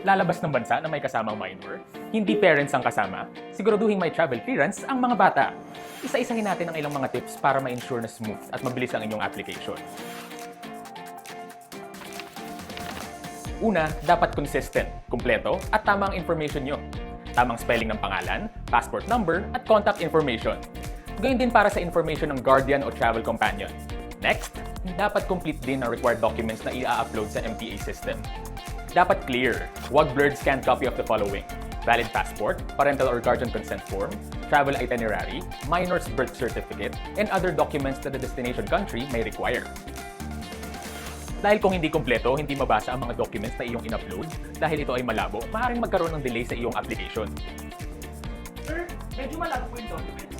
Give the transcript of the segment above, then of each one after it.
lalabas ng bansa na may kasamang minor, hindi parents ang kasama, siguraduhin may travel clearance ang mga bata. Isa-isahin natin ang ilang mga tips para ma-ensure na smooth at mabilis ang inyong application. Una, dapat consistent, kumpleto at tama ang information nyo. Tamang spelling ng pangalan, passport number at contact information. Gayun din para sa information ng guardian o travel companion. Next, dapat complete din ang required documents na i-upload sa MTA system. Dapat clear, huwag blurred scanned copy of the following: valid passport, parental or guardian consent form, travel itinerary, minor's birth certificate, and other documents that the destination country may require. Dahil kung hindi kumpleto, hindi mabasa ang mga documents na iyong in-upload, dahil ito ay malabo, maaaring magkaroon ng delay sa iyong application. Sir, medyo malabo po yung documents.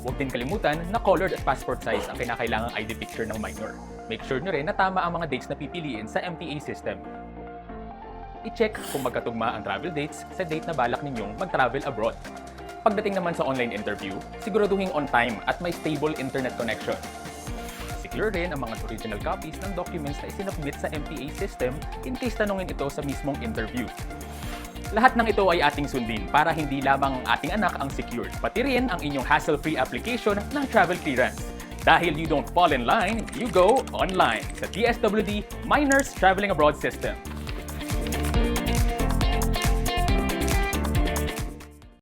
Huwag din kalimutan na colored at passport size ang kinakailangang ID picture ng minor. Make sure nyo rin na tama ang mga dates na pipiliin sa MTA system. I-check kung magkatugma ang travel dates sa date na balak ninyong mag-travel abroad. Pagdating naman sa online interview, siguraduhin on time at may stable internet connection. Secure rin ang mga original copies ng documents na isinubmit sa MTA system in case tanungin ito sa mismong interview. Lahat ng ito ay ating sundin para hindi lamang ang ating anak ang secured, pati rin ang inyong hassle-free application ng travel clearance. Dahil you don't fall in line, you go online sa DSWD Minors Traveling Abroad System.